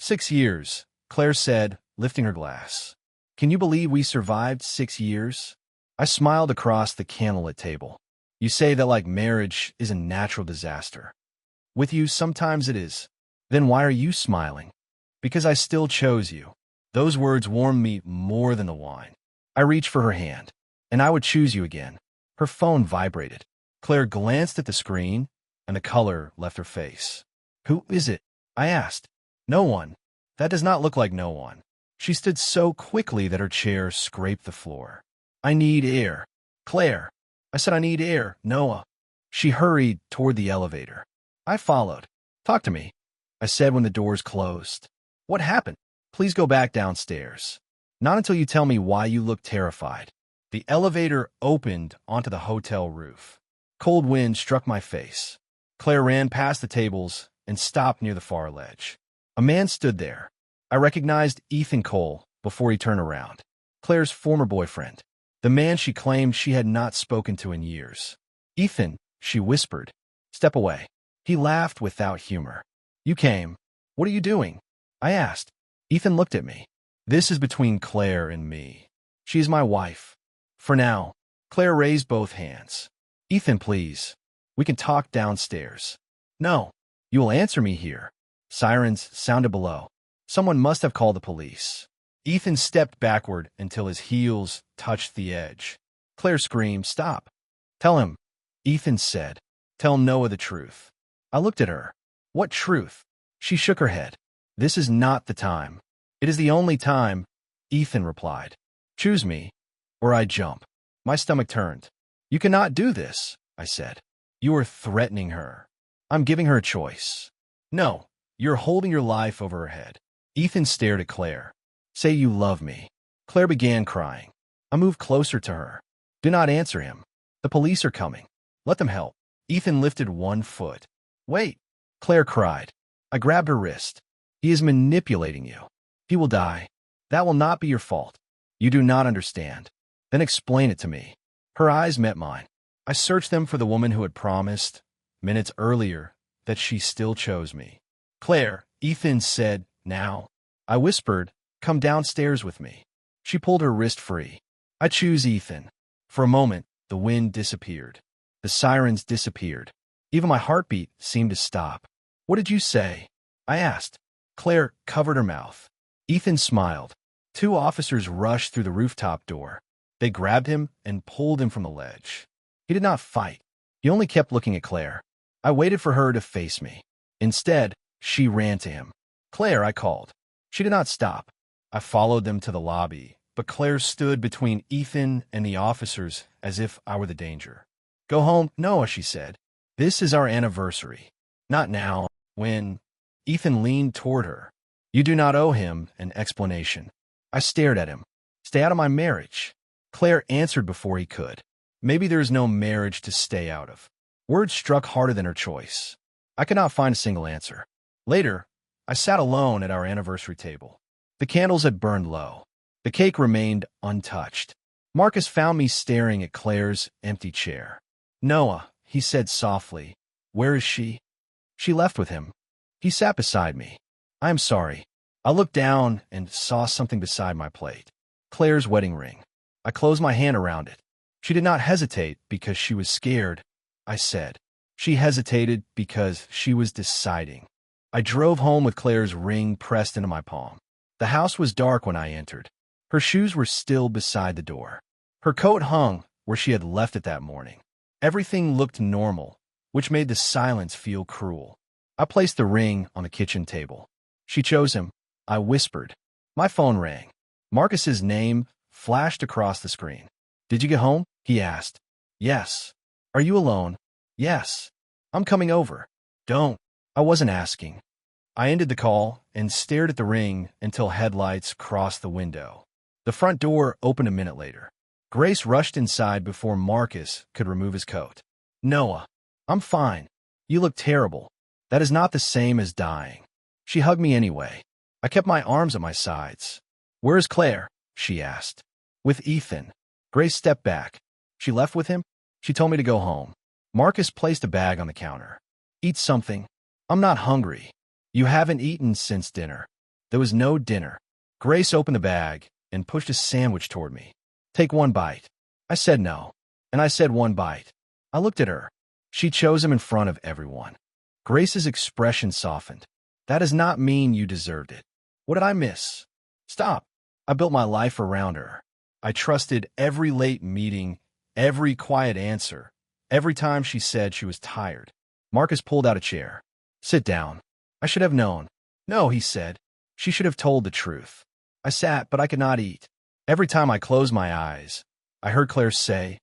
6 years, Claire said, lifting her glass. Can you believe we survived 6 years? I smiled across the candlelit table. You say that like marriage is a natural disaster. With you, sometimes it is. Then why are you smiling? Because I still chose you. Those words warmed me more than the wine. I reached for her hand. And I would choose you again. Her phone vibrated. Claire glanced at the screen, and the color left her face. Who is it? I asked. No one. That does not look like no one. She stood so quickly that her chair scraped the floor. I need air. Claire. I said I need air, Noah. She hurried toward the elevator. I followed. Talk to me, I said when the doors closed. What happened? Please go back downstairs. Not until you tell me why you look terrified. The elevator opened onto the hotel roof. Cold wind struck my face. Claire ran past the tables and stopped near the far ledge. A man stood there. I recognized Ethan Cole before he turned around. Claire's former boyfriend. The man she claimed she had not spoken to in years. Ethan, she whispered. Step away. He laughed without humor. You came. What are you doing? I asked. Ethan looked at me. This is between Claire and me. She is my wife. For now. Claire raised both hands. Ethan, please. We can talk downstairs. No. You will answer me here. Sirens sounded below. Someone must have called the police. Ethan stepped backward until his heels touched the edge. Claire screamed, Stop. Tell him. Ethan said. Tell Noah the truth. I looked at her. What truth? She shook her head. This is not the time. It is the only time, Ethan replied. Choose me, or I jump. My stomach turned. You cannot do this, I said. You are threatening her. I'm giving her a choice. No, you're holding your life over her head. Ethan stared at Claire. Say you love me. Claire began crying. I moved closer to her. Do not answer him. The police are coming. Let them help. Ethan lifted one foot. Wait, Claire cried. I grabbed her wrist. He is manipulating you. He will die. That will not be your fault. You do not understand. Then explain it to me. Her eyes met mine. I searched them for the woman who had promised, minutes earlier, that she still chose me. Claire, Ethan said, now. I whispered, come downstairs with me. She pulled her wrist free. I choose Ethan. For a moment, the wind disappeared. The sirens disappeared. Even my heartbeat seemed to stop. What did you say? I asked. Claire covered her mouth. Ethan smiled. 2 officers rushed through the rooftop door. They grabbed him and pulled him from the ledge. He did not fight. He only kept looking at Claire. I waited for her to face me. Instead, she ran to him. Claire, I called. She did not stop. I followed them to the lobby, but Claire stood between Ethan and the officers as if I were the danger. Go home, Noah, she said. This is our anniversary. Not now, when... Ethan leaned toward her. You do not owe him an explanation. I stared at him. Stay out of my marriage. Claire answered before he could. Maybe there is no marriage to stay out of. Words struck harder than her choice. I could not find a single answer. Later, I sat alone at our anniversary table. The candles had burned low. The cake remained untouched. Marcus found me staring at Claire's empty chair. Noah, he said softly. Where is she? She left with him. He sat beside me. I am sorry. I looked down and saw something beside my plate. Claire's wedding ring. I closed my hand around it. She did not hesitate because she was scared, I said. She hesitated because she was deciding. I drove home with Claire's ring pressed into my palm. The house was dark when I entered. Her shoes were still beside the door. Her coat hung where she had left it that morning. Everything looked normal, which made the silence feel cruel. I placed the ring on the kitchen table. She chose him. I whispered. My phone rang. Marcus's name flashed across the screen. Did you get home? He asked. Yes. Are you alone? Yes. I'm coming over. Don't. I wasn't asking. I ended the call and stared at the ring until headlights crossed the window. The front door opened a minute later. Grace rushed inside before Marcus could remove his coat. Noah, I'm fine. You look terrible. That is not the same as dying. She hugged me anyway. I kept my arms at my sides. Where is Claire? She asked. With Ethan. Grace stepped back. She left with him? She told me to go home. Marcus placed a bag on the counter. Eat something. I'm not hungry. You haven't eaten since dinner. There was no dinner. Grace opened the bag and pushed a sandwich toward me. Take one bite. I said no, and I said one bite. I looked at her. She chose him in front of everyone. Grace's expression softened. That does not mean you deserved it. What did I miss? Stop. I built my life around her. I trusted every late meeting, every quiet answer, every time she said she was tired. Marcus pulled out a chair. Sit down. I should have known. No, he said. She should have told the truth. I sat, but I could not eat. Every time I closed my eyes, I heard Claire say,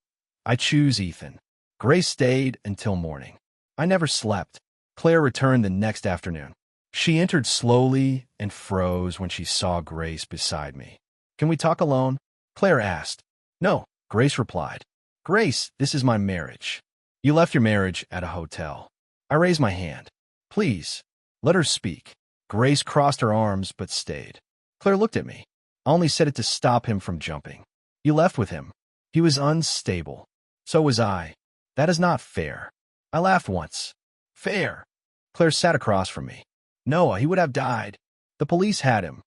I choose Ethan. Grace stayed until morning. I never slept. Claire returned the next afternoon. She entered slowly and froze when she saw Grace beside me. Can we talk alone? Claire asked. No, Grace replied. Grace, this is my marriage. You left your marriage at a hotel. I raised my hand. Please, let her speak. Grace crossed her arms but stayed. Claire looked at me. I only said it to stop him from jumping. You left with him. He was unstable. So was I. That is not fair. I laughed once. Fair. Claire sat across from me. Noah, he would have died. The police had him.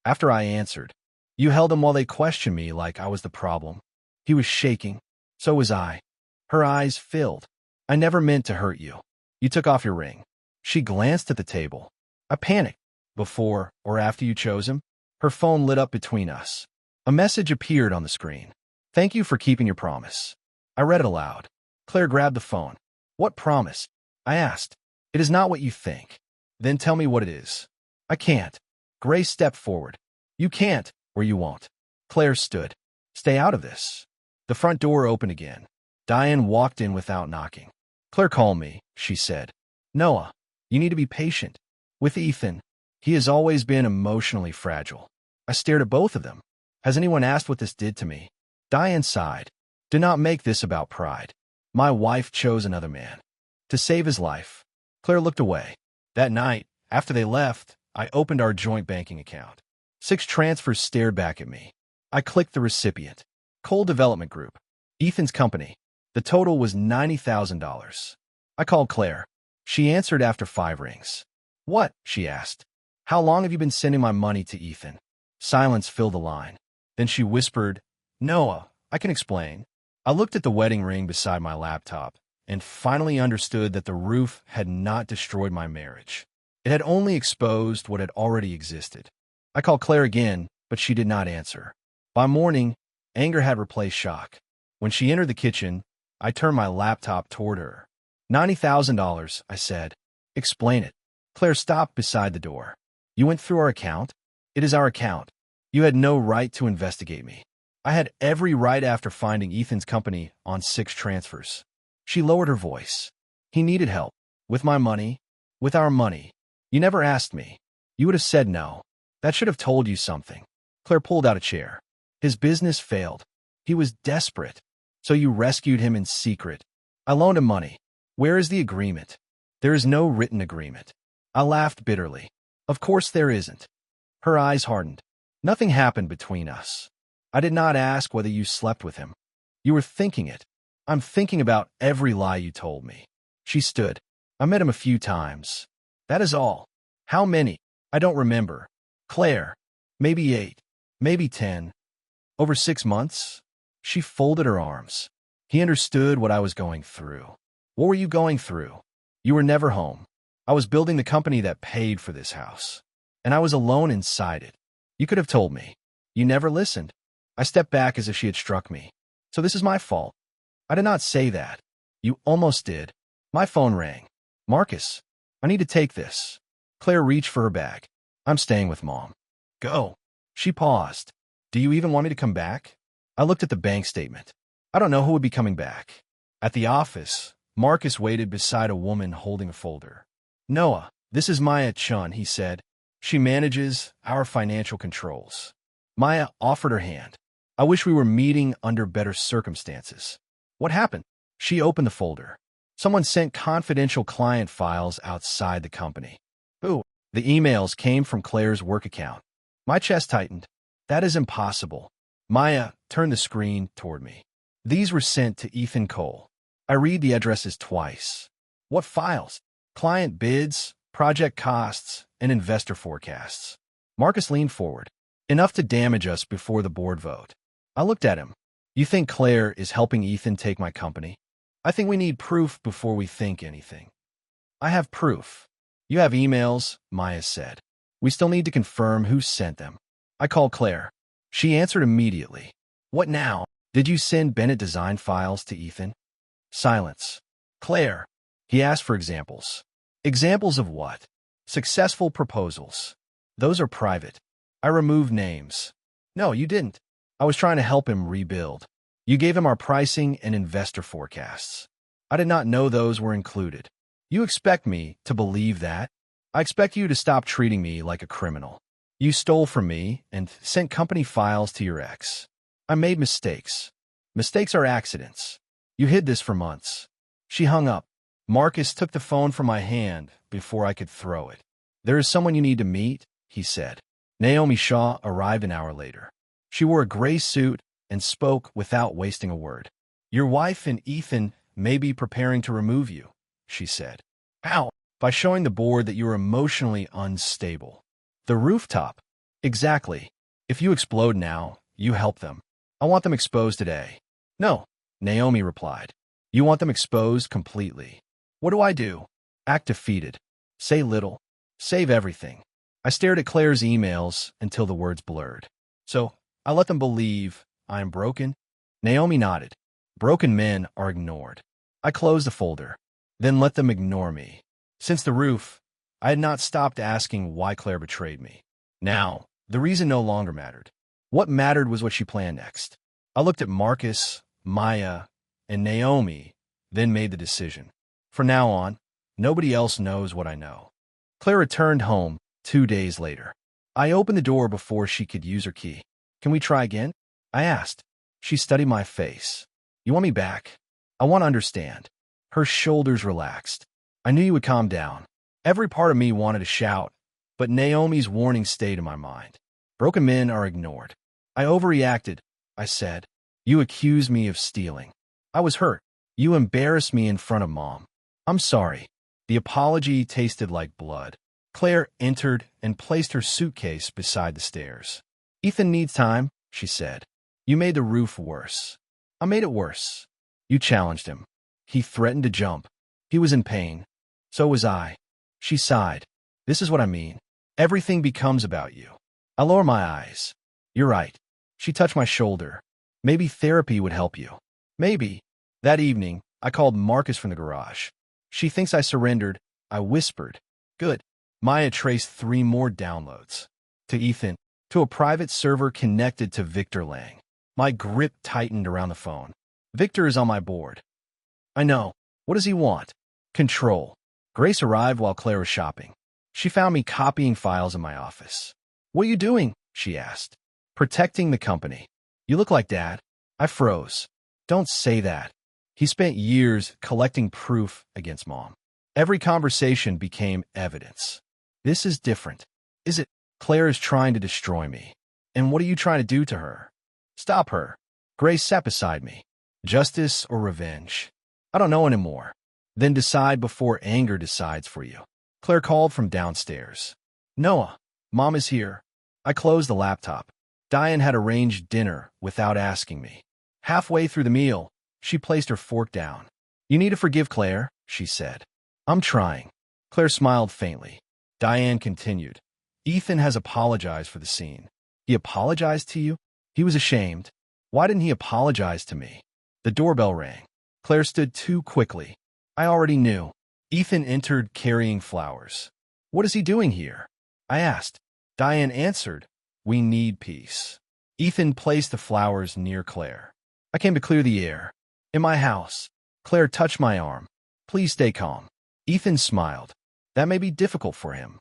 After I answered, you held him while they questioned me like I was the problem. He was shaking. So was I. Her eyes filled. I never meant to hurt you. You took off your ring. She glanced at the table. I panicked. Before or after you chose him? Her phone lit up between us. A message appeared on the screen. Thank you for keeping your promise. I read it aloud. Claire grabbed the phone. What promise? I asked. It is not what you think. Then tell me what it is. I can't. Grace stepped forward. You can't, or you won't. Claire stood. Stay out of this. The front door opened again. Diane walked in without knocking. Claire called me, she said. Noah, you need to be patient. With Ethan, he has always been emotionally fragile. I stared at both of them. Has anyone asked what this did to me? Diane sighed. Do not make this about pride. My wife chose another man. To save his life. Claire looked away. That night, after they left, I opened our joint banking account. 6 transfers stared back at me. I clicked the recipient. Cole Development Group. Ethan's company. The total was $90,000. I called Claire. She answered after 5 rings. What? She asked. How long have you been sending my money to Ethan? Silence filled the line. Then she whispered, Noah, I can explain. I looked at the wedding ring beside my laptop and finally understood that the roof had not destroyed my marriage. It had only exposed what had already existed. I called Claire again, but she did not answer. By morning, anger had replaced shock. When she entered the kitchen, I turned my laptop toward her. $90,000, I said. Explain it. Claire stopped beside the door. You went through our account? It is our account. You had no right to investigate me. I had every right after finding Ethan's company on 6 transfers. She lowered her voice. He needed help. With my money. With our money. You never asked me. You would have said no. That should have told you something. Claire pulled out a chair. His business failed. He was desperate. So you rescued him in secret. I loaned him money. Where is the agreement? There is no written agreement. I laughed bitterly. Of course there isn't. Her eyes hardened. Nothing happened between us. I did not ask whether you slept with him. You were thinking it. I'm thinking about every lie you told me. She stood. I met him a few times. That is all. How many? I don't remember. Claire. Maybe 8. Maybe 10. Over 6 months? She folded her arms. He understood what I was going through. What were you going through? You were never home. I was building the company that paid for this house. And I was alone inside it. You could have told me. You never listened. I stepped back as if she had struck me. So this is my fault. I did not say that. You almost did. My phone rang. Marcus, I need to take this. Claire reached for her bag. I'm staying with Mom. Go. She paused. Do you even want me to come back? I looked at the bank statement. I don't know who would be coming back. At the office, Marcus waited beside a woman holding a folder. Noah, this is Maya Chun, he said. She manages our financial controls. Maya offered her hand. I wish we were meeting under better circumstances. What happened? She opened the folder. Someone sent confidential client files outside the company. Ooh, the emails came from Claire's work account. My chest tightened. That is impossible. Maya turned the screen toward me. These were sent to Ethan Cole. I read the addresses twice. What files? Client bids, project costs, and investor forecasts. Marcus leaned forward. Enough to damage us before the board vote. I looked at him. You think Claire is helping Ethan take my company? I think we need proof before we think anything. I have proof. You have emails, Maya said. We still need to confirm who sent them. I called Claire. She answered immediately. What now? Did you send Bennett design files to Ethan? Silence. Claire. He asked for examples. Examples of what? Successful proposals. Those are private. I removed names. No, you didn't. I was trying to help him rebuild. You gave him our pricing and investor forecasts. I did not know those were included. You expect me to believe that? I expect you to stop treating me like a criminal. You stole from me and sent company files to your ex. I made mistakes. Mistakes are accidents. You hid this for months. She hung up. Marcus took the phone from my hand before I could throw it. There is someone you need to meet, he said. Naomi Shaw arrived an hour later. She wore a gray suit and spoke without wasting a word. Your wife and Ethan may be preparing to remove you, she said. How? By showing the board that you are emotionally unstable. The rooftop. Exactly. If you explode now, you help them. I want them exposed today. No, Naomi replied. You want them exposed completely. What do I do? Act defeated. Say little. Save everything. I stared at Claire's emails until the words blurred. So, I let them believe I am broken? Naomi nodded. Broken men are ignored. I closed the folder, then let them ignore me. Since the roof, I had not stopped asking why Claire betrayed me. Now, the reason no longer mattered. What mattered was what she planned next. I looked at Marcus, Maya, and Naomi, then made the decision. From now on, nobody else knows what I know. Claire returned home 2 days later. I opened the door before she could use her key. Can we try again? I asked. She studied my face. You want me back? I want to understand. Her shoulders relaxed. I knew you would calm down. Every part of me wanted to shout, but Naomi's warning stayed in my mind. Broken men are ignored. I overreacted, I said. You accused me of stealing. I was hurt. You embarrassed me in front of Mom. I'm sorry. The apology tasted like blood. Claire entered and placed her suitcase beside the stairs. Ethan needs time, she said. You made the roof worse. I made it worse. You challenged him. He threatened to jump. He was in pain. So was I. She sighed. This is what I mean. Everything becomes about you. I lower my eyes. You're right. She touched my shoulder. Maybe therapy would help you. Maybe. That evening, I called Marcus from the garage. She thinks I surrendered. I whispered. Good. Maya traced 3 more downloads. To Ethan. To a private server connected to Victor Lang. My grip tightened around the phone. Victor is on my board. I know. What does he want? Control. Grace arrived while Claire was shopping. She found me copying files in my office. What are you doing? She asked. Protecting the company. You look like Dad. I froze. Don't say that. He spent years collecting proof against Mom. Every conversation became evidence. This is different. Is it? Claire is trying to destroy me. And what are you trying to do to her? Stop her. Grace sat beside me. Justice or revenge? I don't know anymore. Then decide before anger decides for you. Claire called from downstairs. Noah, Mom is here. I closed the laptop. Diane had arranged dinner without asking me. Halfway through the meal, she placed her fork down. You need to forgive Claire, she said. I'm trying. Claire smiled faintly. Diane continued. Ethan has apologized for the scene. He apologized to you? He was ashamed. Why didn't he apologize to me? The doorbell rang. Claire stood too quickly. I already knew. Ethan entered carrying flowers. What is he doing here? I asked. Diane answered, we need peace. Ethan placed the flowers near Claire. I came to clear the air. In my house. Claire touched my arm. Please stay calm. Ethan smiled. That may be difficult for him.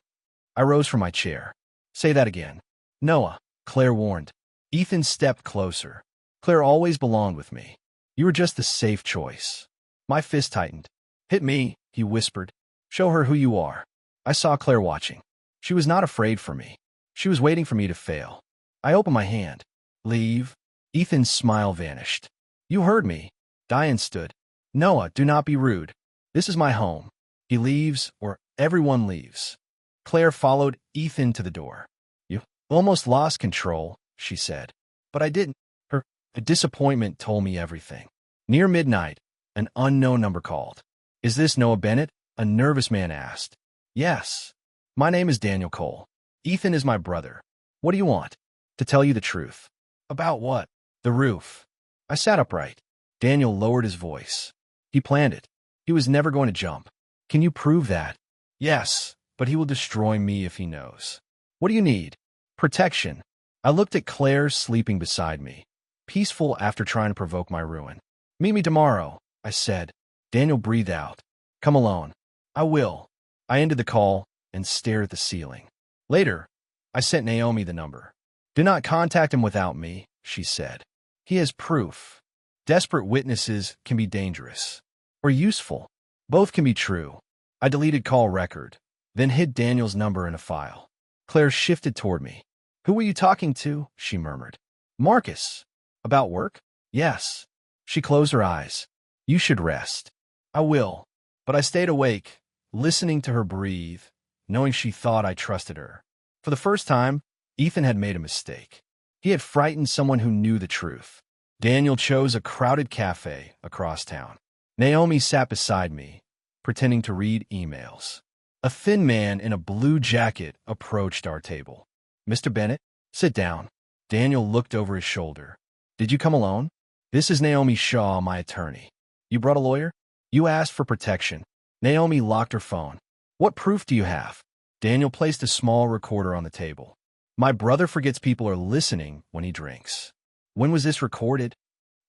I rose from my chair. Say that again. Noah, Claire warned. Ethan stepped closer. Claire always belonged with me. You were just the safe choice. My fist tightened. Hit me, he whispered. Show her who you are. I saw Claire watching. She was not afraid for me. She was waiting for me to fail. I opened my hand. Leave. Ethan's smile vanished. You heard me. Diane stood. Noah, do not be rude. This is my home. He leaves, or everyone leaves. Claire followed Ethan to the door. You Almost lost control, she said. But I didn't. Her disappointment told me everything. Near midnight, an unknown number called. Is this Noah Bennett? A nervous man asked. Yes. My name is Daniel Cole. Ethan is my brother. What do you want? To tell you the truth. About what? The roof. I sat upright. Daniel lowered his voice. He planned it. He was never going to jump. Can you prove that? Yes, but he will destroy me if he knows. What do you need? Protection. I looked at Claire sleeping beside me, peaceful after trying to provoke my ruin. Meet me tomorrow, I said. Daniel breathed out. Come alone. I will. I ended the call and stared at the ceiling. Later, I sent Naomi the number. Do not contact him without me, she said. He has proof. Desperate witnesses can be dangerous. Or useful. Both can be true. I deleted call record, then hid Daniel's number in a file. Claire shifted toward me. Who were you talking to? She murmured. Marcus. About work? Yes. She closed her eyes. You should rest. I will. But I stayed awake, listening to her breathe, knowing she thought I trusted her. For the first time, Ethan had made a mistake. He had frightened someone who knew the truth. Daniel chose a crowded cafe across town. Naomi sat beside me, pretending to read emails. A thin man in a blue jacket approached our table. Mr. Bennett, sit down. Daniel looked over his shoulder. Did you come alone? This is Naomi Shaw, my attorney. You brought a lawyer? You asked for protection. Naomi locked her phone. What proof do you have? Daniel placed a small recorder on the table. My brother forgets people are listening when he drinks. When was this recorded?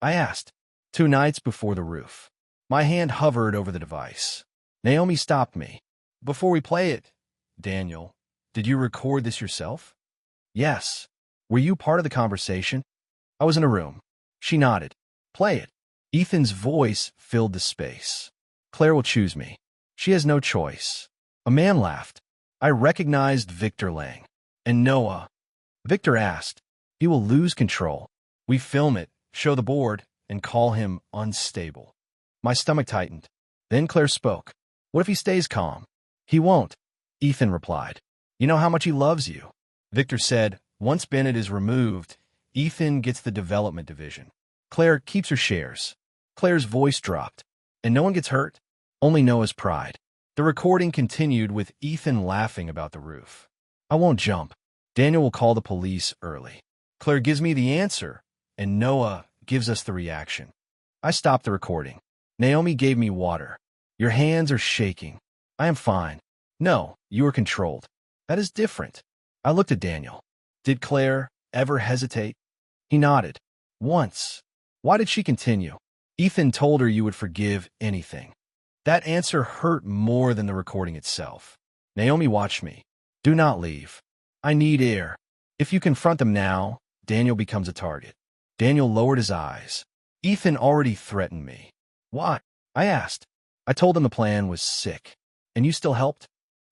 I asked. 2 nights before the roof. My hand hovered over the device. Naomi stopped me. Before we play it, Daniel, did you record this yourself? Yes. Were you part of the conversation? I was in a room. She nodded. Play it. Ethan's voice filled the space. Claire will choose me. She has no choice. A man laughed. I recognized Victor Lang. And Noah. Victor asked. He will lose control. We film it, show the board, and call him unstable. My stomach tightened. Then Claire spoke. What if he stays calm? He won't. Ethan replied. You know how much he loves you. Victor said, once Bennett is removed, Ethan gets the development division. Claire keeps her shares. Claire's voice dropped. And no one gets hurt? Only Noah's pride. The recording continued with Ethan laughing about the roof. I won't jump. Daniel will call the police early. Claire gives me the answer, and Noah gives us the reaction. I stopped the recording. Naomi gave me water. Your hands are shaking. I am fine. No, you are controlled. That is different. I looked at Daniel. Did Claire ever hesitate? He nodded. Once. Why did she continue? Ethan told her you would forgive anything. That answer hurt more than the recording itself. Naomi watched me. Do not leave. I need air. If you confront them now, Daniel becomes a target. Daniel lowered his eyes. Ethan already threatened me. Why? I asked. I told him the plan was sick. And you still helped?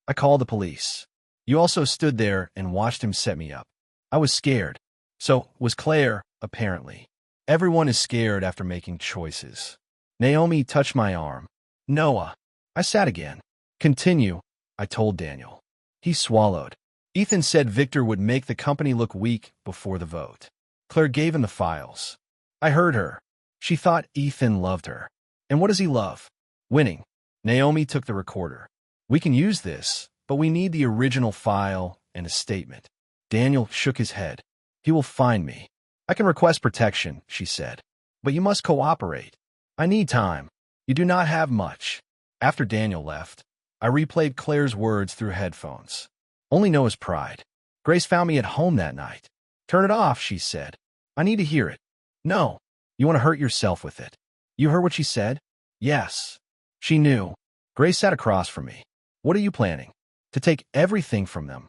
I called the police. You also stood there and watched him set me up. I was scared. So was Claire, apparently. Everyone is scared after making choices. Naomi touched my arm. Noah. I sat again. Continue, I told Daniel. He swallowed. Ethan said Victor would make the company look weak before the vote. Claire gave him the files. I heard her. She thought Ethan loved her. And what does he love? Winning. Naomi took the recorder. We can use this, but we need the original file and a statement. Daniel shook his head. He will find me. I can request protection, she said. But you must cooperate. I need time. You do not have much. After Daniel left, I replayed Claire's words through headphones. Only Noah's pride. Grace found me at home that night. Turn it off, she said. I need to hear it. No. You want to hurt yourself with it. You heard what she said? Yes. She knew. Grace sat across from me. What are you planning? To take everything from them.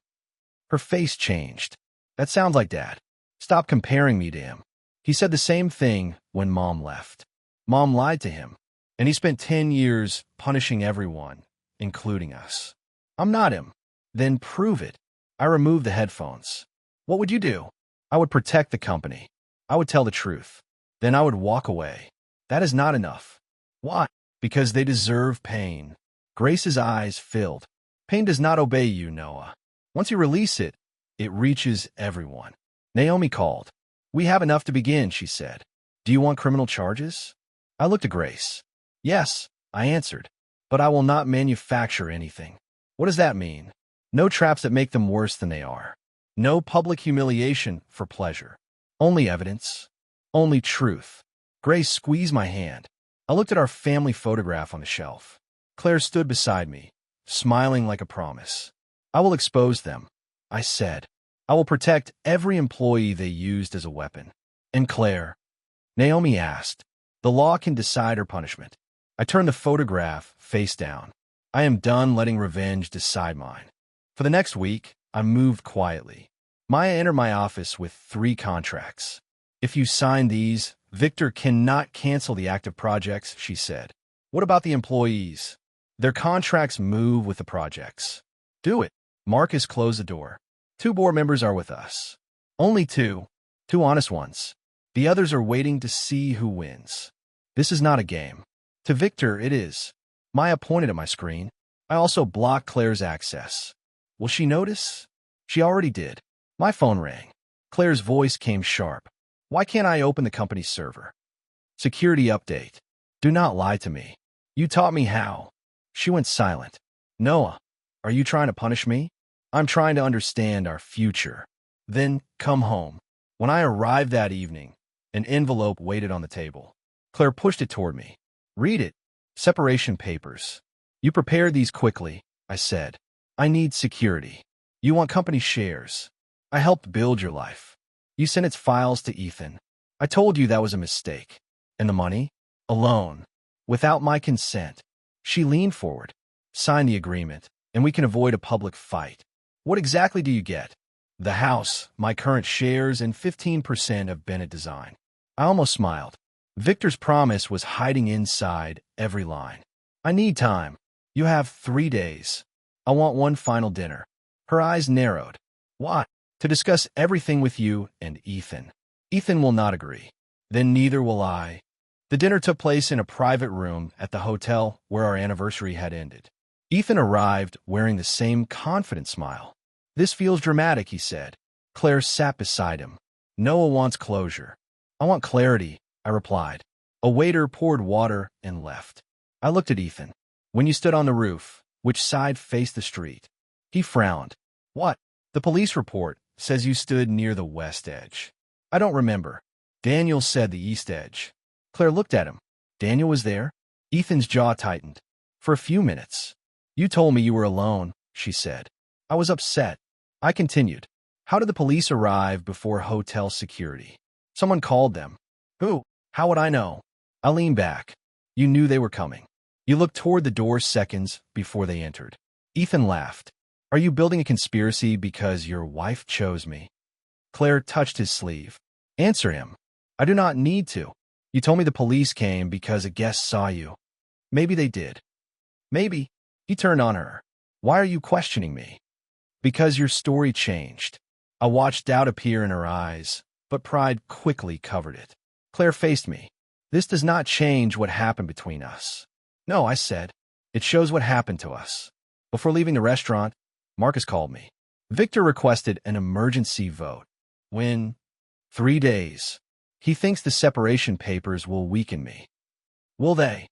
Her face changed. That sounds like Dad. Stop comparing me to him. He said the same thing when Mom left. Mom lied to him. And he spent 10 years punishing everyone, including us. I'm not him. Then prove it. I removed the headphones. What would you do? I would protect the company. I would tell the truth. Then I would walk away. That is not enough. Why? Because they deserve pain. Grace's eyes filled. Pain does not obey you, Noah. Once you release it, It reaches everyone. Naomi called. We have enough to begin, she said. Do you want criminal charges? I looked at Grace. Yes, I answered. But I will not manufacture anything. What does that mean? No traps that make them worse than they are. No public humiliation for pleasure. Only evidence. Only truth. Grace squeezed my hand. I looked at our family photograph on the shelf. Claire stood beside me, smiling like a promise. I will expose them, I said. I will protect every employee they used as a weapon. And Claire? Naomi asked. The law can decide her punishment. I turned the photograph face down. I am done letting revenge decide mine. For the next week, I moved quietly. Maya entered my office with 3 contracts. If you sign these, Victor cannot cancel the active projects, she said. What about the employees? Their contracts move with the projects. Do it. Marcus closed the door. 2 board members are with us. Only 2. 2 honest ones. The others are waiting to see who wins. This is not a game. To Victor, it is. Maya pointed at my screen. I also blocked Claire's access. Will she notice? She already did. My phone rang. Claire's voice came sharp. Why can't I open the company's server? Security update. Do not lie to me. You taught me how. She went silent. Noah, are you trying to punish me? I'm trying to understand our future. Then come home. When I arrived that evening, an envelope waited on the table. Claire pushed it toward me. Read it. Separation papers. You prepared these quickly, I said. I need security. You want company shares. I helped build your life. You sent its files to Ethan. I told you that was a mistake. And the money? A loan. Without my consent. She leaned forward. Sign the agreement, and we can avoid a public fight. What exactly do you get? The house, my current shares, and 15% of Bennett Design. I almost smiled. Victor's promise was hiding inside every line. I need time. You have 3 days. I want one final dinner. Her eyes narrowed. Why? To discuss everything with you and Ethan. Ethan will not agree. Then neither will I. The dinner took place in a private room at the hotel where our anniversary had ended. Ethan arrived wearing the same confident smile. This feels dramatic, he said. Claire sat beside him. Noah wants closure. I want clarity, I replied. A waiter poured water and left. I looked at Ethan. When you stood on the roof, which side faced the street? He frowned. What? The police report says you stood near the west edge. I don't remember. Daniel said the east edge. Claire looked at him. Daniel was there? Ethan's jaw tightened. For a few minutes. You told me you were alone, she said. I was upset. I continued. How did the police arrive before hotel security? Someone called them. Who? How would I know? I leaned back. You knew they were coming. You looked toward the door seconds before they entered. Ethan laughed. Are you building a conspiracy because your wife chose me? Claire touched his sleeve. Answer him. I do not need to. You told me the police came because a guest saw you. Maybe they did. Maybe. He turned on her. Why are you questioning me? Because your story changed. I watched doubt appear in her eyes, but pride quickly covered it. Claire faced me. This does not change what happened between us. No, I said. It shows what happened to us. Before leaving the restaurant, Marcus called me. Victor requested an emergency vote. When? 3 days. He thinks the separation papers will weaken me. Will they?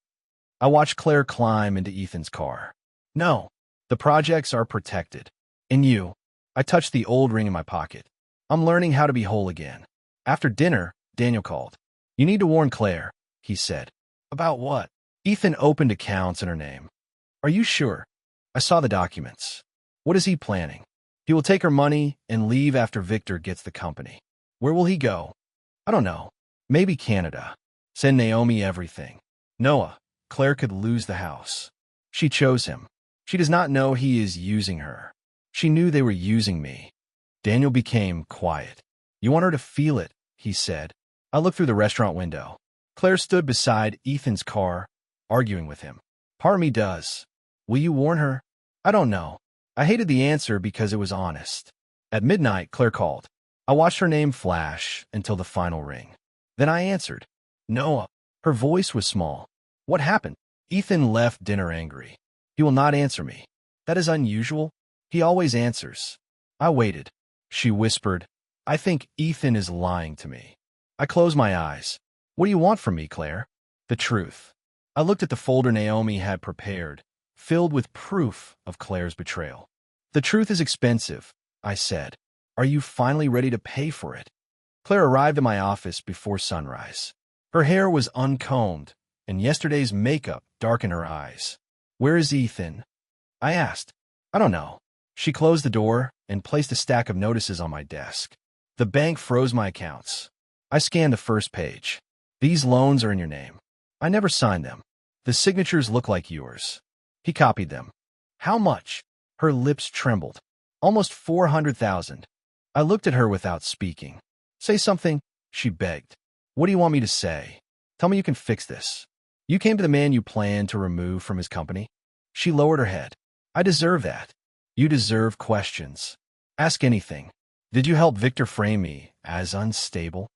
I watched Claire climb into Ethan's car. No, the projects are protected. And you? I touched the old ring in my pocket. I'm learning how to be whole again. After dinner, Daniel called. You need to warn Claire, he said. About what? Ethan opened accounts in her name. Are you sure? I saw the documents. What is he planning? He will take her money and leave after Victor gets the company. Where will he go? I don't know. Maybe Canada. Send Naomi everything. Noah, Claire could lose the house. She chose him. She does not know he is using her. She knew they were using me. Daniel became quiet. You want her to feel it, he said. I looked through the restaurant window. Claire stood beside Ethan's car, arguing with him. Part of me does. Will you warn her? I don't know. I hated the answer because it was honest. At midnight, Claire called. I watched her name flash until the final ring. Then I answered. Noah. Her voice was small. What happened? Ethan left dinner angry. He will not answer me. That is unusual. He always answers. I waited. She whispered, I think Ethan is lying to me. I closed my eyes. What do you want from me, Claire? The truth. I looked at the folder Naomi had prepared, filled with proof of Claire's betrayal. The truth is expensive, I said. Are you finally ready to pay for it? Claire arrived at my office before sunrise. Her hair was uncombed, and yesterday's makeup darkened her eyes. Where is Ethan? I asked. I don't know. She closed the door and placed a stack of notices on my desk. The bank froze my accounts. I scanned the first page. These loans are in your name. I never signed them. The signatures look like yours. He copied them. How much? Her lips trembled. Almost 400,000. I looked at her without speaking. Say something, she begged. What do you want me to say? Tell me you can fix this. You came to the man you planned to remove from his company? She lowered her head. I deserve that. You deserve questions. Ask anything. Did you help Victor frame me as unstable?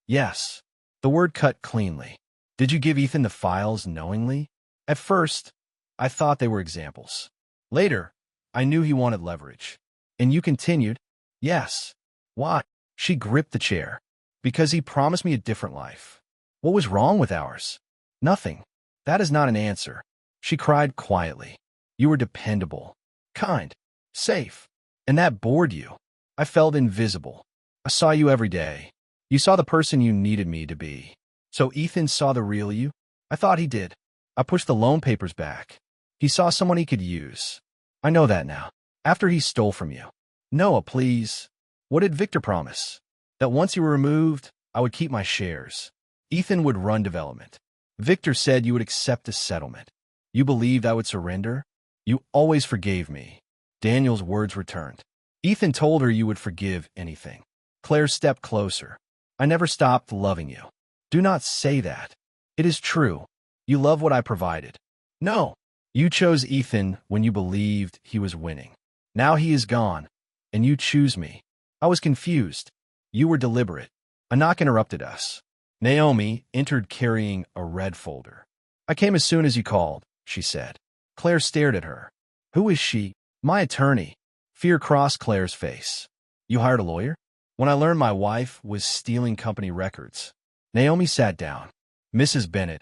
Yes. The word cut cleanly. Did you give Ethan the files knowingly? At first, I thought they were examples. Later, I knew he wanted leverage. And you continued? Yes. Why? She gripped the chair. Because he promised me a different life. What was wrong with ours? Nothing. That is not an answer. She cried quietly. You were dependable, kind, safe, and that bored you. I felt invisible. I saw you every day. You saw the person you needed me to be. So Ethan saw the real you? I thought he did. I pushed the loan papers back. He saw someone he could use. I know that now. After he stole from you. Noah, please. What did Victor promise? That once you were removed, I would keep my shares. Ethan would run development. Victor said you would accept a settlement. You believed I would surrender? You always forgave me. Daniel's words returned. Ethan told her you would forgive anything. Claire stepped closer. I never stopped loving you. Do not say that. It is true. You love what I provided. No. You chose Ethan when you believed he was winning. Now he is gone, and you choose me. I was confused. You were deliberate. A knock interrupted us. Naomi entered carrying a red folder. I came as soon as you called, she said. Claire stared at her. Who is she? My attorney. Fear crossed Claire's face. You hired a lawyer? When I learned my wife was stealing company records. Naomi sat down. Mrs. Bennett,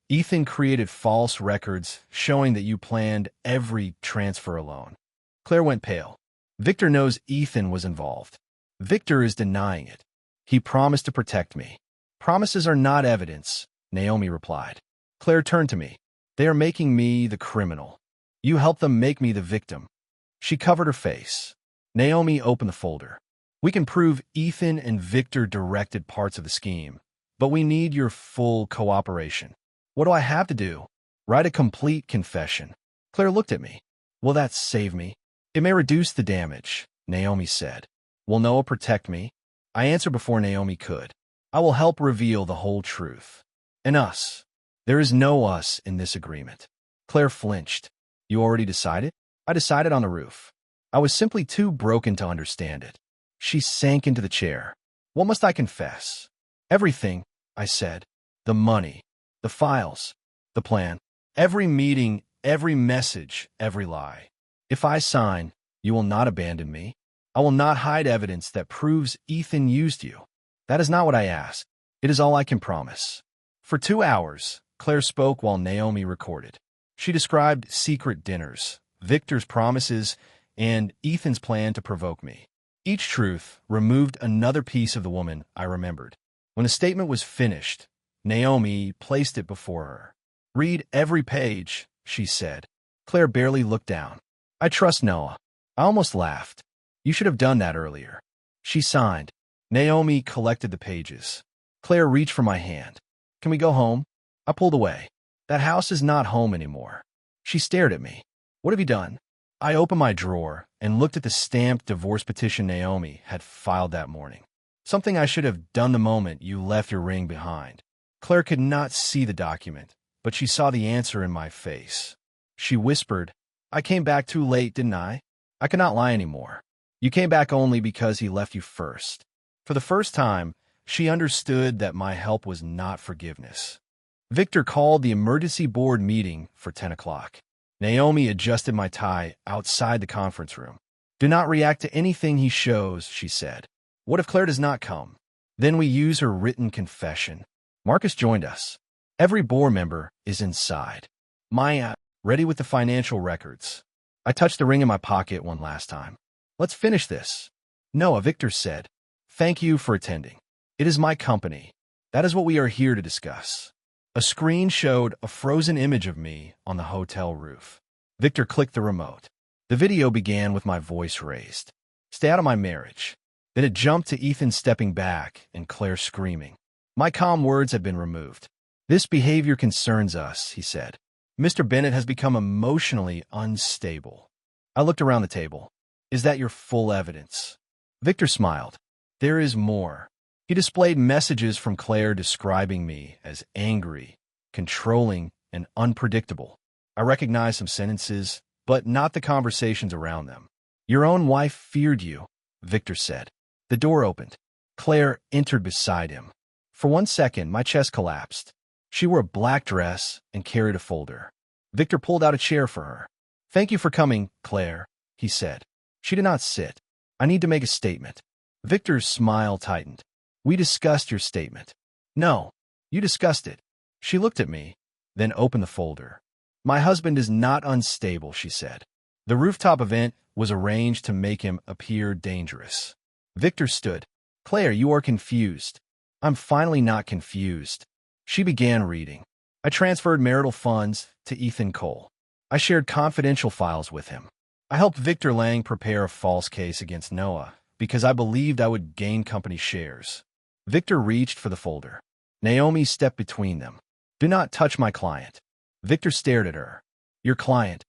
Ethan created false records showing that you planned every transfer alone. Claire went pale. Victor knows Ethan was involved. Victor is denying it. He promised to protect me. Promises are not evidence, Naomi replied. Claire turned to me. They are making me the criminal. You helped them make me the victim. She covered her face. Naomi opened the folder. We can prove Ethan and Victor directed parts of the scheme, but we need your full cooperation. What do I have to do? Write a complete confession. Claire looked at me. Will that save me? It may reduce the damage, Naomi said. Will Noah protect me? I answered before Naomi could. I will help reveal the whole truth. And us. There is no us in this agreement. Claire flinched. You already decided? I decided on the roof. I was simply too broken to understand it. She sank into the chair. What must I confess? Everything, I said. The money, the files, the plan, every meeting, every message, every lie. If I sign, you will not abandon me. I will not hide evidence that proves Ethan used you. That is not what I ask. It is all I can promise. For 2 hours, Claire spoke while Naomi recorded. She described secret dinners, Victor's promises, and Ethan's plan to provoke me. Each truth removed another piece of the woman I remembered. When the statement was finished, Naomi placed it before her. Read every page, she said. Claire barely looked down. I trust Noah. I almost laughed. You should have done that earlier. She signed. Naomi collected the pages. Claire reached for my hand. Can we go home? I pulled away. That house is not home anymore. She stared at me. What have you done? I opened my drawer and looked at the stamped divorce petition Naomi had filed that morning. Something I should have done the moment you left your ring behind. Claire could not see the document, but she saw the answer in my face. She whispered, I came back too late, didn't I? I cannot lie anymore. You came back only because he left you first. For the first time, she understood that my help was not forgiveness. Victor called the emergency board meeting for 10 o'clock. Naomi adjusted my tie outside the conference room. Do not react to anything he shows, she said. What if Claire does not come? Then we use her written confession. Marcus joined us. Every board member is inside. Maya, ready with the financial records. I touched the ring in my pocket one last time. Let's finish this. Noah, Victor said. Thank you for attending. It is my company. That is what we are here to discuss. A screen showed a frozen image of me on the hotel roof. Victor clicked the remote. The video began with my voice raised. Stay out of my marriage. Then it jumped to Ethan stepping back and Claire screaming. My calm words had been removed. This behavior concerns us, he said. Mr. Bennett has become emotionally unstable. I looked around the table. Is that your full evidence? Victor smiled. There is more. He displayed messages from Claire describing me as angry, controlling, and unpredictable. I recognized some sentences, but not the conversations around them. Your own wife feared you, Victor said. The door opened. Claire entered beside him. For 1 second, my chest collapsed. She wore a black dress and carried a folder. Victor pulled out a chair for her. Thank you for coming, Claire, he said. She did not sit. I need to make a statement. Victor's smile tightened. We discussed your statement. No, you discussed it. She looked at me, then opened the folder. My husband is not unstable, she said. The rooftop event was arranged to make him appear dangerous. Victor stood. Claire, you are confused. I'm finally not confused. She began reading. I transferred marital funds to Ethan Cole. I shared confidential files with him. I helped Victor Lang prepare a false case against Noah because I believed I would gain company shares. Victor reached for the folder. Naomi stepped between them. Do not touch my client. Victor stared at her. Your client.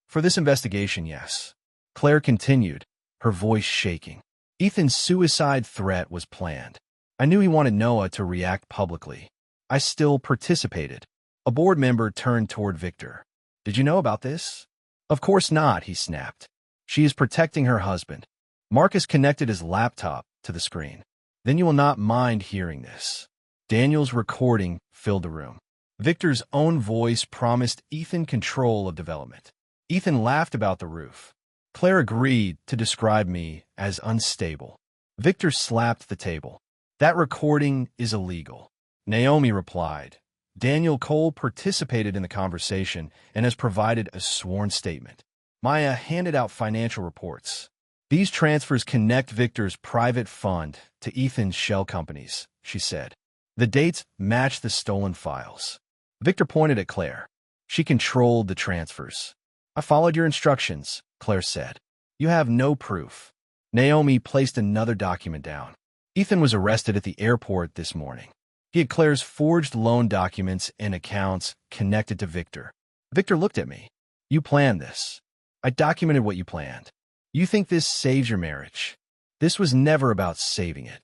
For this investigation, yes. Claire continued, her voice shaking. Ethan's suicide threat was planned. I knew he wanted Noah to react publicly. I still participated. A board member turned toward Victor. Did you know about this? Of course not, he snapped. She is protecting her husband. Marcus connected his laptop to the screen. Then you will not mind hearing this. Daniel's recording filled the room. Victor's own voice promised Ethan control of development. Ethan laughed about the roof. Claire agreed to describe me as unstable. Victor slapped the table. That recording is illegal. Naomi replied. Daniel Cole participated in the conversation and has provided a sworn statement. Maya handed out financial reports. These transfers connect Victor's private fund to Ethan's shell companies, she said. The dates match the stolen files. Victor pointed at Claire. She controlled the transfers. I followed your instructions, Claire said. You have no proof. Naomi placed another document down. Ethan was arrested at the airport this morning. He had Claire's forged loan documents and accounts connected to Victor. Victor looked at me. You planned this. I documented what you planned. You think this saves your marriage. This was never about saving it.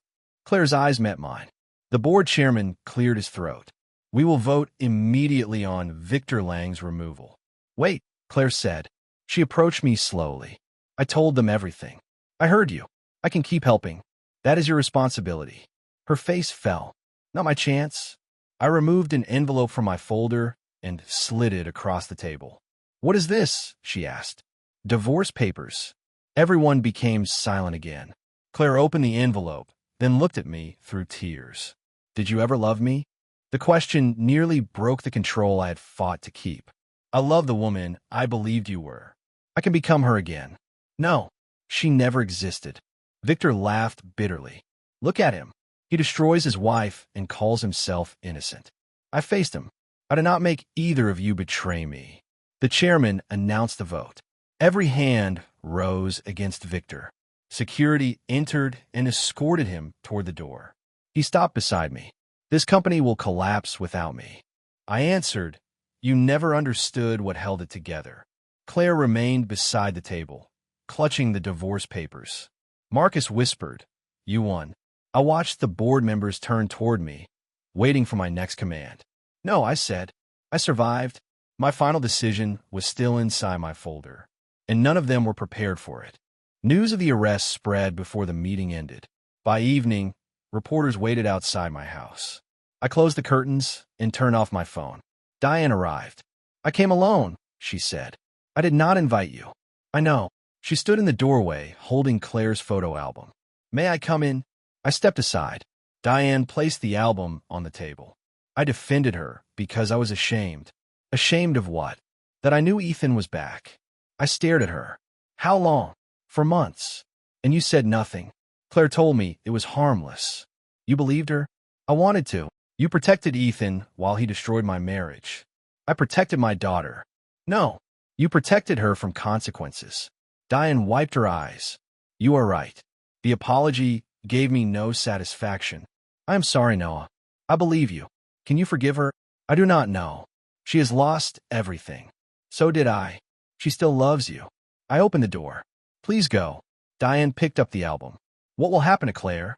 Claire's eyes met mine. The board chairman cleared his throat. We will vote immediately on Victor Lang's removal. Wait, Claire said. She approached me slowly. I told them everything. I heard you. I can keep helping. That is your responsibility. Her face fell. Not my chance. I removed an envelope from my folder and slid it across the table. What is this? She asked. Divorce papers. Everyone became silent again. Claire opened the envelope, then looked at me through tears. Did you ever love me? The question nearly broke the control I had fought to keep. I love the woman I believed you were. I can become her again. No, she never existed. Victor laughed bitterly. Look at him. He destroys his wife and calls himself innocent. I faced him. I did not make either of you betray me. The chairman announced the vote. Every hand rose against Victor. Security entered and escorted him toward the door. He stopped beside me. This company will collapse without me. I answered, you never understood what held it together. Claire remained beside the table, clutching the divorce papers. Marcus whispered, you won. I watched the board members turn toward me, waiting for my next command. No, I said. I survived. My final decision was still inside my folder, and none of them were prepared for it. News of the arrest spread before the meeting ended. By evening, reporters waited outside my house. I closed the curtains and turned off my phone. Diane arrived. I came alone, she said. I did not invite you. I know. She stood in the doorway, holding Claire's photo album. May I come in? I stepped aside. Diane placed the album on the table. I defended her because I was ashamed. Ashamed of what? That I knew Ethan was back. I stared at her. How long? For months. And you said nothing. Claire told me it was harmless. You believed her? I wanted to. You protected Ethan while he destroyed my marriage. I protected my daughter. No, you protected her from consequences. Diane wiped her eyes. You are right. The apology gave me no satisfaction. I am sorry, Noah. I believe you. Can you forgive her? I do not know. She has lost everything. So did I. She still loves you. I opened the door. Please go. Diane picked up the album. What will happen to Claire?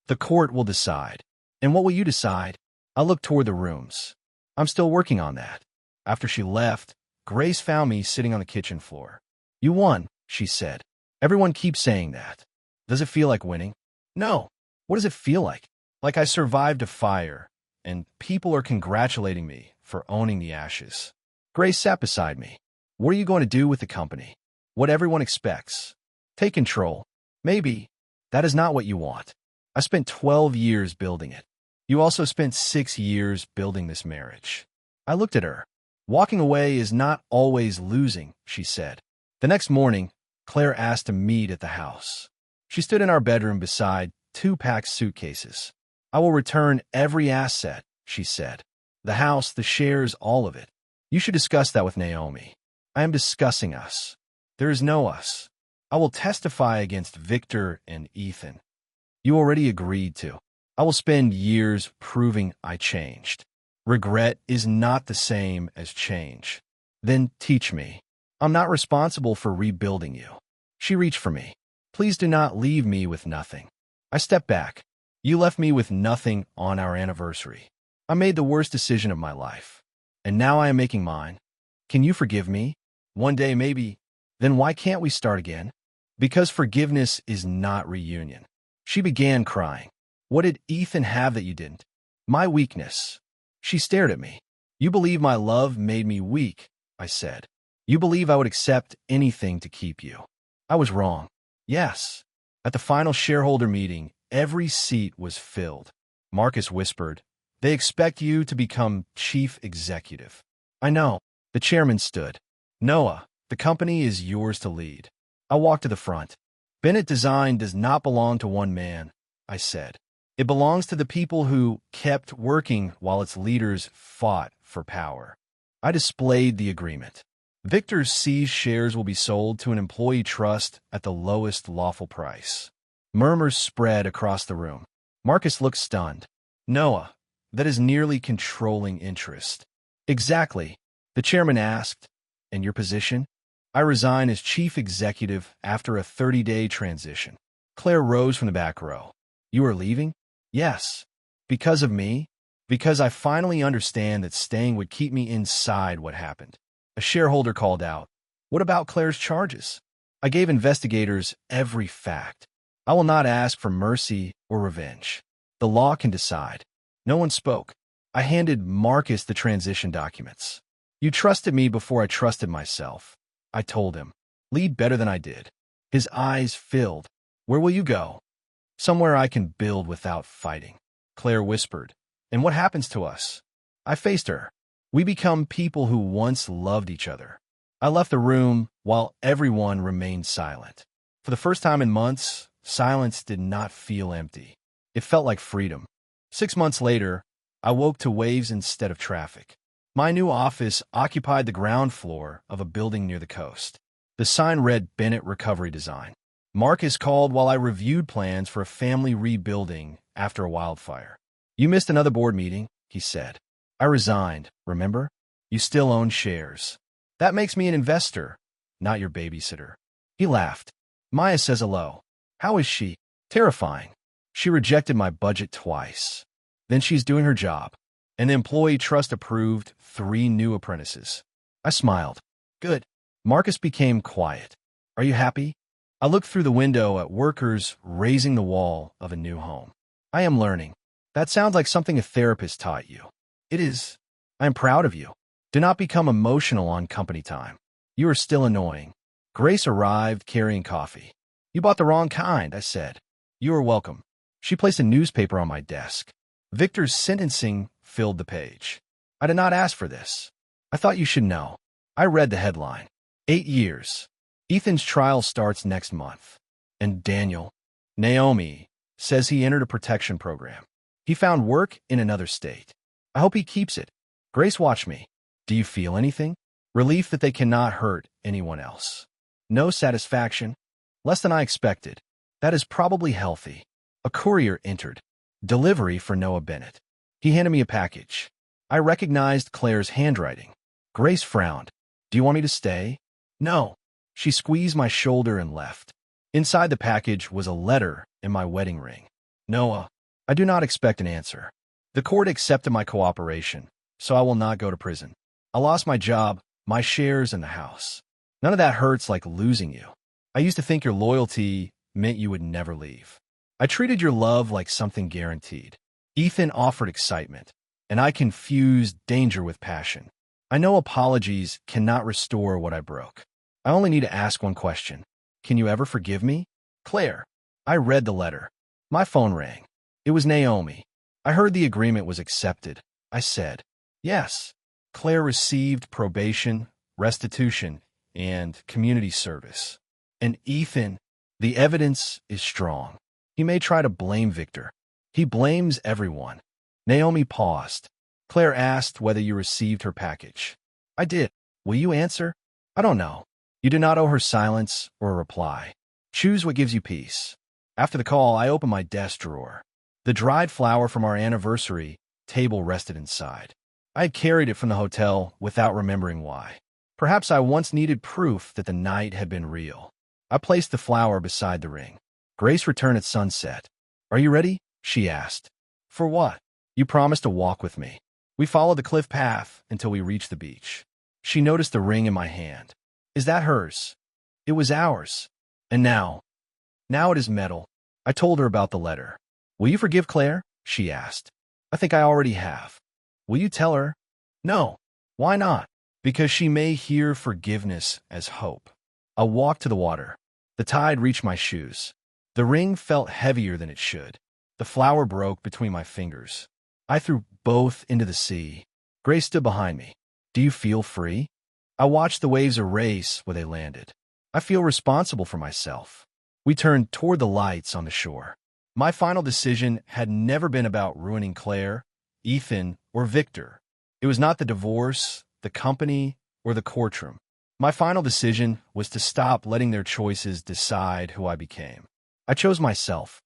The court will decide. And what will you decide? I looked toward the rooms. I'm still working on that. After she left, Grace found me sitting on the kitchen floor. You won, she said. Everyone keeps saying that. Does it feel like winning? No. What does it feel like? Like I survived a fire, and people are congratulating me for owning the ashes. Grace sat beside me. What are you going to do with the company? What everyone expects. Take control. Maybe. That is not what you want. I spent 12 years building it. You also spent 6 years building this marriage. I looked at her. Walking away is not always losing, she said. The next morning, Claire asked to meet at the house. She stood in our bedroom beside 2 packed suitcases. I will return every asset, she said. The house, the shares, all of it. You should discuss that with Naomi. I am discussing us. There is no us. I will testify against Victor and Ethan. You already agreed to. I will spend years proving I changed. Regret is not the same as change. Then teach me. I'm not responsible for rebuilding you. She reached for me. Please do not leave me with nothing. I stepped back. You left me with nothing on our anniversary. I made the worst decision of my life. And now I am making mine. Can you forgive me? One day, maybe. Then why can't we start again? Because forgiveness is not reunion. She began crying. What did Ethan have that you didn't? My weakness. She stared at me. You believe my love made me weak, I said. You believe I would accept anything to keep you. I was wrong. Yes. At the final shareholder meeting, every seat was filled. Marcus whispered, they expect you to become chief executive. I know. The chairman stood. Noah, the company is yours to lead. I walked to the front. Bennett Design does not belong to one man, I said. It belongs to the people who kept working while its leaders fought for power. I displayed the agreement. Victor's seized shares will be sold to an employee trust at the lowest lawful price. Murmurs spread across the room. Marcus looked stunned. Noah, that is nearly controlling interest. Exactly. The chairman asked, and your position? I resign as chief executive after a 30-day transition. Claire rose from the back row. You are leaving? Yes. Because of me? Because I finally understand that staying would keep me inside what happened. A shareholder called out, what about Claire's charges? I gave investigators every fact. I will not ask for mercy or revenge. The law can decide. No one spoke. I handed Marcus the transition documents. You trusted me before I trusted myself. I told him. Lead better than I did. His eyes filled. Where will you go? Somewhere I can build without fighting. Claire whispered. And what happens to us? I faced her. We become people who once loved each other. I left the room while everyone remained silent. For the first time in months, silence did not feel empty. It felt like freedom. 6 months later, I woke to waves instead of traffic. My new office occupied the ground floor of a building near the coast. The sign read Bennett Recovery Design. Marcus called while I reviewed plans for a family rebuilding after a wildfire. You missed another board meeting, he said. I resigned, remember? You still own shares. That makes me an investor, not your babysitter. He laughed. Maya says hello. How is she? Terrifying. She rejected my budget twice. Then she's doing her job. And the employee trust approved 3 new apprentices. I smiled. Good. Marcus became quiet. Are you happy? I looked through the window at workers raising the wall of a new home. I am learning. That sounds like something a therapist taught you. It is. I am proud of you. Do not become emotional on company time. You are still annoying. Grace arrived carrying coffee. You bought the wrong kind, I said. You are welcome. She placed a newspaper on my desk. Victor's sentencing filled the page. I did not ask for this. I thought you should know. I read the headline. 8 years. Ethan's trial starts next month. And Daniel, Naomi, says he entered a protection program. He found work in another state. I hope he keeps it. Grace watched me. Do you feel anything? Relief that they cannot hurt anyone else. No satisfaction. Less than I expected. That is probably healthy. A courier entered. Delivery for Noah Bennett. He handed me a package. I recognized Claire's handwriting. Grace frowned. Do you want me to stay? No. She squeezed my shoulder and left. Inside the package was a letter and my wedding ring. Noah, I do not expect an answer. The court accepted my cooperation, so I will not go to prison. I lost my job, my shares, and the house. None of that hurts like losing you. I used to think your loyalty meant you would never leave. I treated your love like something guaranteed. Ethan offered excitement, and I confused danger with passion. I know apologies cannot restore what I broke. I only need to ask one question. Can you ever forgive me? Claire. I read the letter. My phone rang. It was Naomi. I heard the agreement was accepted. I said, yes. Claire received probation, restitution, and community service. And Ethan, the evidence is strong. He may try to blame Victor. He blames everyone. Naomi paused. Claire asked whether you received her package. I did. Will you answer? I don't know. You do not owe her silence or a reply. Choose what gives you peace. After the call, I opened my desk drawer. The dried flower from our anniversary table rested inside. I had carried it from the hotel without remembering why. Perhaps I once needed proof that the night had been real. I placed the flower beside the ring. Grace returned at sunset. Are you ready? She asked. For what? You promised to walk with me. We followed the cliff path until we reached the beach. She noticed the ring in my hand. Is that hers? It was ours. And now it is metal. I told her about the letter. Will you forgive Claire? She asked. I think I already have. Will you tell her? No. Why not? Because she may hear forgiveness as hope. I walked to the water. The tide reached my shoes. The ring felt heavier than it should. The flower broke between my fingers. I threw both into the sea. Grace stood behind me. Do you feel free? I watched the waves erase where they landed. I feel responsible for myself. We turned toward the lights on the shore. My final decision had never been about ruining Claire, Ethan, or Victor. It was not the divorce, the company, or the courtroom. My final decision was to stop letting their choices decide who I became. I chose myself.